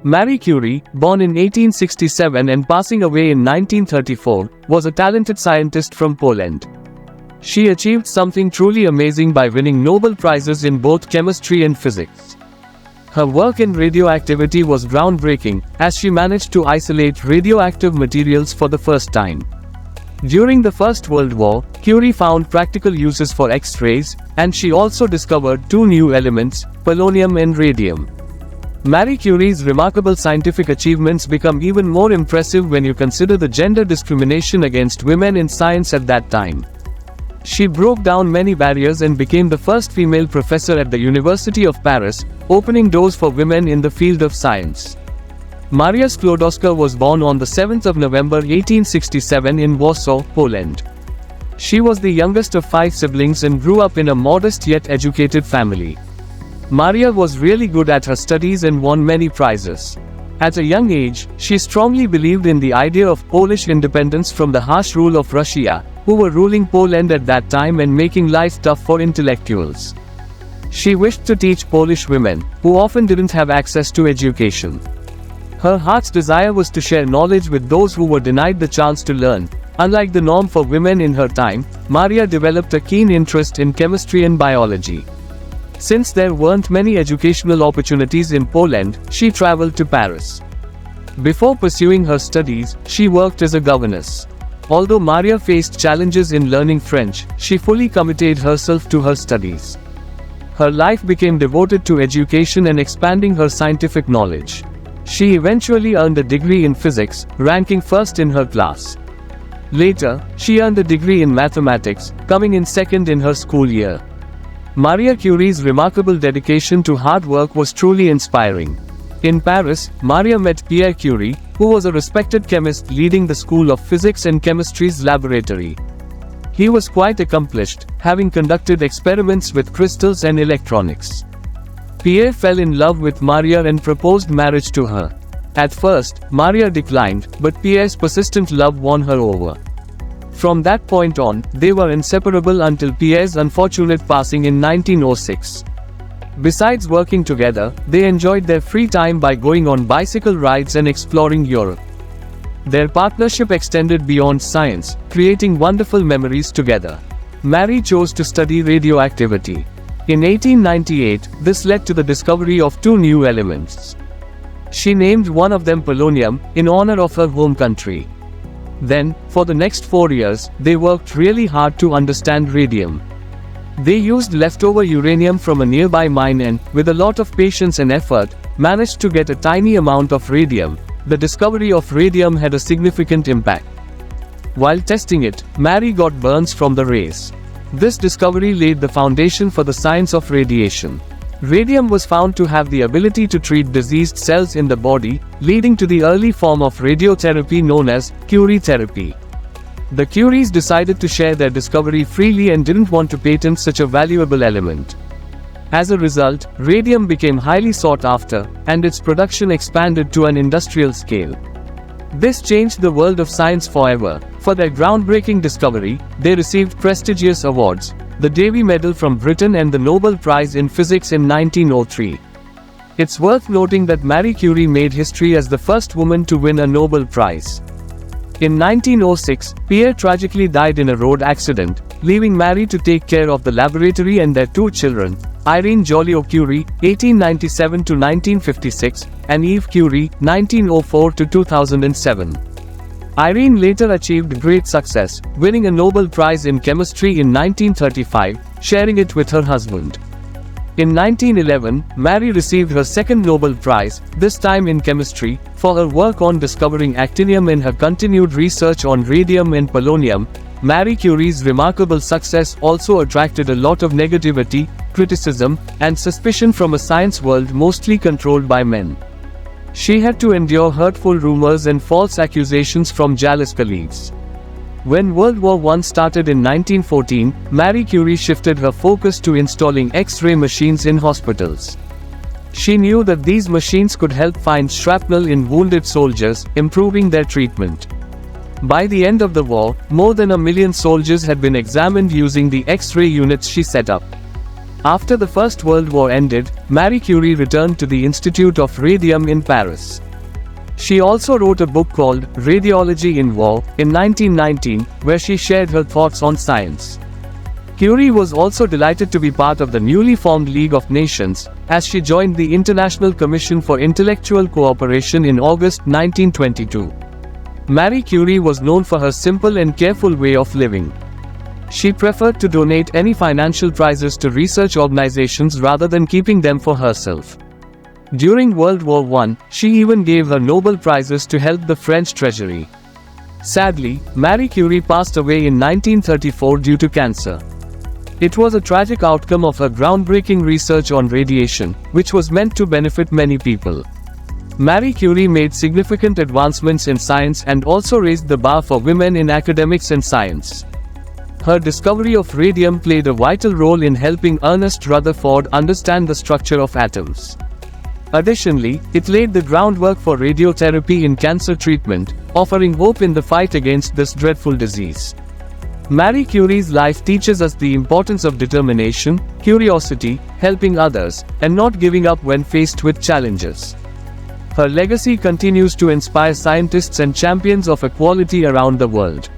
Marie Curie, born in 1867 and passing away in 1934, was a talented scientist from Poland. She achieved something truly amazing by winning Nobel Prizes in both chemistry and physics. Her work in radioactivity was groundbreaking, as she managed to isolate radioactive materials for the first time. During the First World War, Curie found practical uses for X-rays, and she also discovered two new elements, polonium and radium. Marie Curie's remarkable scientific achievements become even more impressive when you consider the gender discrimination against women in science at that time. She broke down many barriers and became the first female professor at the University of Paris, opening doors for women in the field of science. Maria Sklodowska was born on the 7th of November 1867 in Warsaw, Poland. She was the youngest of 5 siblings and grew up in a modest yet educated family. Maria was really good at her studies and won many prizes. At a young age, she strongly believed in the idea of Polish independence from the harsh rule of Russia, who were ruling Poland at that time and making life tough for intellectuals. She wished to teach Polish women, who often didn't have access to education. Her heart's desire was to share knowledge with those who were denied the chance to learn. Unlike the norm for women in her time, Maria developed a keen interest in chemistry and biology. Since there weren't many educational opportunities in Poland, she traveled to Paris. Before pursuing her studies, she worked as a governess. Although Maria faced challenges in learning French, she fully committed herself to her studies. Her life became devoted to education and expanding her scientific knowledge. She eventually earned a degree in physics, ranking first in her class. Later, she earned a degree in mathematics, coming in second in her school year. Maria Curie's remarkable dedication to hard work was truly inspiring. In Paris, Maria met Pierre Curie, who was a respected chemist leading the School of Physics and Chemistry's laboratory. He was quite accomplished, having conducted experiments with crystals and electronics. Pierre fell in love with Maria and proposed marriage to her. At first, Maria declined, but Pierre's persistent love won her over. From that point on, they were inseparable until Pierre's unfortunate passing in 1906. Besides working together, they enjoyed their free time by going on bicycle rides and exploring Europe. Their partnership extended beyond science, creating wonderful memories together. Marie chose to study radioactivity. In 1898, this led to the discovery of two new elements. She named one of them polonium, in honor of her home country. Then, for the next 4 years, they worked really hard to understand radium. They used leftover uranium from a nearby mine and, with a lot of patience and effort, managed to get a tiny amount of radium. The discovery of radium had a significant impact. While testing it, Marie got burns from the rays. This discovery laid the foundation for the science of radiation. Radium was found to have the ability to treat diseased cells in the body, leading to the early form of radiotherapy known as Curie therapy. The Curies decided to share their discovery freely and didn't want to patent such a valuable element. As a result, radium became highly sought after, and its production expanded to an industrial scale. This changed the world of science forever. For their groundbreaking discovery, they received prestigious awards, the Davy Medal from Britain and the Nobel Prize in Physics in 1903. It's worth noting that Marie Curie made history as the first woman to win a Nobel Prize. In 1906, Pierre tragically died in a road accident, leaving Marie to take care of the laboratory and their 2 children, Irene Joliot Curie, 1897 to 1956, and Eve Curie, 1904 to 2007. Irene later achieved great success, winning a Nobel Prize in Chemistry in 1935, sharing it with her husband. In 1911, Marie received her second Nobel Prize, this time in chemistry, for her work on discovering actinium and her continued research on radium and polonium. Marie Curie's remarkable success also attracted a lot of negativity, criticism, and suspicion from a science world mostly controlled by men. She had to endure hurtful rumors and false accusations from jealous colleagues. When World War I started in 1914, Marie Curie shifted her focus to installing X-ray machines in hospitals. She knew that these machines could help find shrapnel in wounded soldiers, improving their treatment. By the end of the war, more than 1 million soldiers had been examined using the X-ray units she set up. After the First World War ended, Marie Curie returned to the Institute of Radium in Paris. She also wrote a book called Radiology in War in 1919, where she shared her thoughts on science. Curie was also delighted to be part of the newly formed League of Nations, as she joined the International Commission for Intellectual Cooperation in August 1922. Marie Curie was known for her simple and careful way of living. She preferred to donate any financial prizes to research organizations rather than keeping them for herself. During World War I, she even gave her Nobel Prizes to help the French treasury. Sadly, Marie Curie passed away in 1934 due to cancer. It was a tragic outcome of her groundbreaking research on radiation, which was meant to benefit many people. Marie Curie made significant advancements in science and also raised the bar for women in academics and science. Her discovery of radium played a vital role in helping Ernest Rutherford understand the structure of atoms. Additionally, it laid the groundwork for radiotherapy in cancer treatment, offering hope in the fight against this dreadful disease. Marie Curie's life teaches us the importance of determination, curiosity, helping others, and not giving up when faced with challenges. Her legacy continues to inspire scientists and champions of equality around the world.